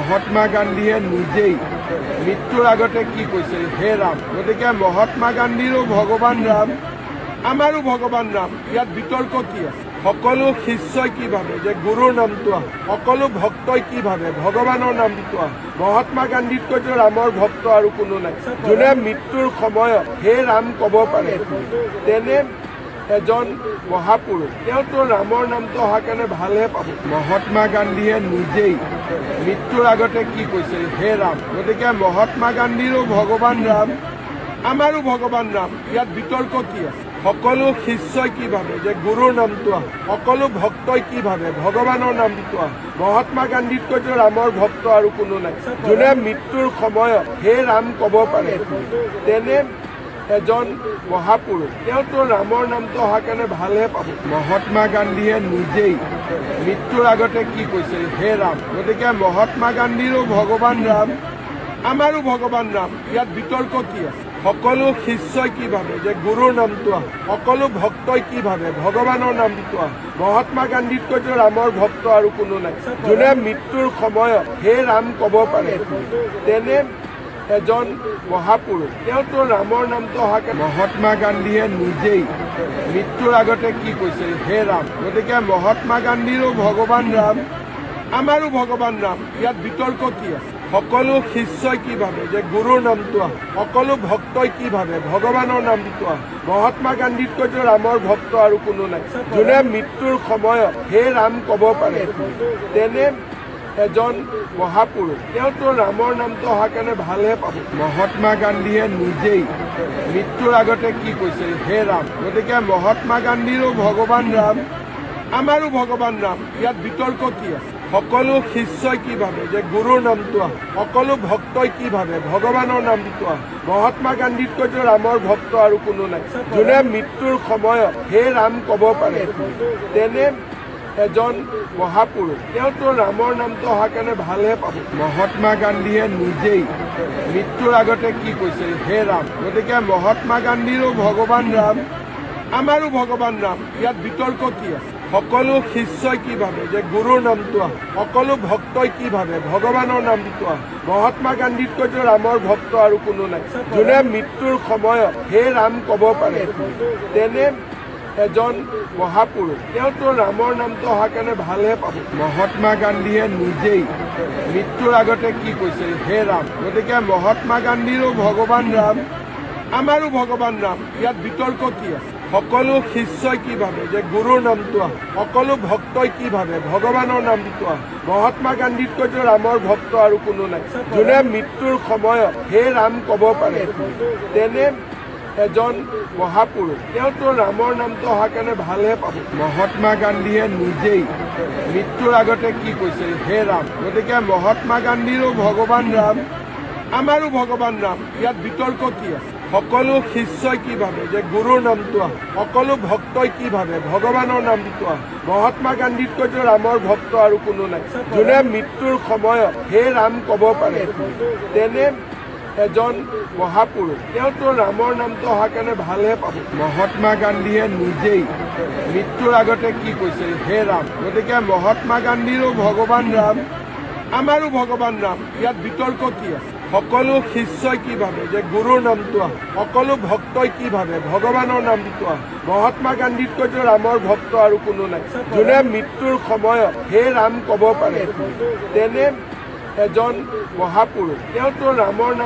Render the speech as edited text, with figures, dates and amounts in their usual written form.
মহাত্মা গান্ধীয়ে নিজেই মৃত্যুৰ আগতে কি কৈছে, হে ৰাম। গতিকে মহাত্মা গান্ধীৰো ভগৱান ৰাম, আমাৰো ভগৱান ৰাম, ইয়াত বিতৰ্ক কি আছে? সকলো শিষ্যই কি ভাবে যে গুৰুৰ নামটো আহ, সকলো ভক্তই কি ভাবে ভগৱানৰ নামটো আহ। মহাত্মা গান্ধীতকৈতো ৰামৰ ভক্ত আৰু কোনো নাই। যোনে মৃত্যুৰ সময়ত হে ৰাম ক'ব পাৰে, তেনে এজন মহাপুৰুষ। তেওঁতো ৰামৰ নামটো অহাৰ কাৰণে ভালহে পাব। মহাত্মা গান্ধীয়ে নিজেই মৃত্যুৰ আগতে কি কৈছে, হে ৰাম। গতিকে মহাত্মা গান্ধীৰো ভগৱান ৰাম, আমাৰো ভগৱান ৰাম, ইয়াত বিতৰ্ক কি আছে? সকলো শিষ্যই কি ভাবে যে গুৰুৰ নামটো আহ, সকলো ভক্তই কি ভাবে ভগৱানৰ নামটো আহ। মহাত্মা গান্ধীতকৈতো ৰামৰ ভক্ত আৰু কোনো নাই। যোনে মৃত্যুৰ সময়ত হে ৰাম ক'ব পাৰে, তেনে এজন মহাপুৰুষ। তেওঁতো ৰামৰ নামটো অহাৰ কাৰণে ভালহে পাব। মহাত্মা গান্ধীয়ে নিজেই মৃত্যুৰ আগতে কি কৈছে, হে ৰাম। গতিকে মহাত্মা গান্ধীৰো ভগৱান ৰাম, আমাৰো ভগৱান ৰাম, ইয়াত বিতৰ্ক কি আছে? সকলো শিষ্যই কি ভাবে যে গুৰুৰ নামটো আহ, সকলো ভক্তই কি ভাবে ভগৱানৰ নামটো আহ। মহাত্মা গান্ধীতকৈতো ৰামৰ ভক্ত আৰু কোনো নাই। যোনে মৃত্যুৰ সময়ত হে ৰাম ক'ব পাৰে, তেনে এজন মহাপুৰুষ। তেওঁতো ৰামৰ নামটো অহাৰ কাৰণে মহাত্মা গান্ধীয়ে নিজেই মৃত্যুৰ আগতে কি কৈছে, হে ৰাম। গতিকে মহাত্মা গান্ধীৰো ভগৱান ৰাম, আমাৰো ভগৱান ৰাম, ইয়াত বিতৰ্ক কি আছে? সকলো শিষ্যই কি ভাবে যে গুৰুৰ নামটো আহ, সকলো ভক্তই কি ভাবে ভগৱানৰ নামটো আহ। মহাত্মা গান্ধীতকৈতো ৰামৰ ভক্ত আৰু কোনো নাই। যোনে মৃত্যুৰ সময়ত হে ৰাম ক'ব পাৰে, তেনে এজন মহাপুৰুষ। তেওঁতো ৰামৰ নামটো অহাৰ কাৰণে ভালহে পাব। মহাত্মা গান্ধীয়ে নিজেই মৃত্যুৰ আগতে কি কৈছে, হে ৰাম। গতিকে মহাত্মা গান্ধীৰো ভগৱান ৰাম, আমাৰো ভগৱান ৰাম, ইয়াত বিতৰ্ক কি আছে? সকলো শিষ্যই কি ভাবে যে গুৰুৰ নামটো আহ, সকলো ভক্তই কি ভাবে ভগৱানৰ নামটো আহ। মহাত্মা গান্ধীতকৈতো ৰামৰ ভক্ত আৰু কোনো নাই। যোনে মৃত্যুৰ সময়ত হে ৰাম ক'ব পাৰে, তেনে এজন মহাপুৰুষ। তেওঁতো ৰামৰ নামটো অহাৰ কাৰণে ভালহে পাব। মহাত্মা গান্ধীয়ে নিজেই মৃত্যুৰ আগতে কি কৈছে, হে ৰাম। গতিকে মহাত্মা গান্ধীৰো ভগৱান ৰাম, আমাৰো ভগৱান ৰাম, ইয়াত বিতৰ্ক কি আছে? সকলো শিষ্যই কি ভাবে যে গুৰুৰ নামটো আহ, সকলো ভক্তই কি ভাবে ভগৱানৰ নামটো আহ। মহাত্মা গান্ধীতকৈতো ৰামৰ ভক্ত আৰু কোনো নাই। যোনে মৃত্যুৰ সময়ত হে ৰাম ক'ব পাৰে, তেনে এজন মহাপুৰুষ। তেওঁতো ৰামৰ নামটো অহাৰ কাৰণে ভালহে পাব। মহাত্মা গান্ধীয়ে নিজেই মৃত্যুৰ আগতে কি কৈছে, হে ৰাম। গতিকে মহাত্মা গান্ধীৰো ভগৱান ৰাম, আমাৰো ভগৱান ৰাম, ইয়াত বিতৰ্ক কি আছে? সকলো শিষ্যই কি ভাবে যে গুৰুৰ নামটো আহ, সকলো ভক্তই কি ভাবে ভগৱানৰ নামটো আহ। মহাত্মা গান্ধীতকৈতো ৰামৰ ভক্ত আৰু কোনো নাই। যোনে মৃত্যুৰ সময়ত হে ৰাম ক'ব পাৰে, তেনে এজন মহাপুৰুষ। তেওঁতো ৰামৰ নামটো অহাৰ কাৰণে ভালহে পাব। মহাত্মা গান্ধীয়ে নিজেই মৃত্যুৰ আগতে কি কৈছে, হে ৰাম। গতিকে মহাত্মা গান্ধীৰো ভগৱান ৰাম, আমাৰো ভগৱান ৰাম, ইয়াত বিতৰ্ক কি আছে? সকলো শিষ্যই কি ভাবে যে গুৰুৰ নামটো আহ, সকলো ভক্তই কি ভাবে ভগৱানৰ নামটো আহ। মহাত্মা গান্ধীতকৈতো ৰামৰ ভক্ত আৰু কোনো নাই। যোনে মৃত্যুৰ সময়ত হে ৰাম ক'ব পাৰে, তেনে এজন মহাপুৰুষ। তেওঁতো ৰামৰ নামটো অহাৰ কাৰণে ভালহে পাব। মহাত্মা গান্ধীয়ে নিজেই মৃত্যুৰ আগতে কি কৈছে, হে ৰাম। গতিকে মহাত্মা গান্ধীৰো ভগৱান ৰাম, আমাৰো ভগৱান ৰাম, ইয়াত বিতৰ্ক কি আছে? সকলো শিষ্যই কি ভাবে যে গুৰুৰ নামটো আহ, সকলো ভক্তই কি ভাবে ভগৱানৰ নামটো আহ। মহাত্মা গান্ধীতকৈতো ৰামৰ ভক্ত আৰু কোনো নাই। যোনে মৃত্যুৰ সময়ত হে ৰাম ক'ব পাৰে, তেনে এজন মহাপুৰুষ। তেওঁতো ৰামৰ নাম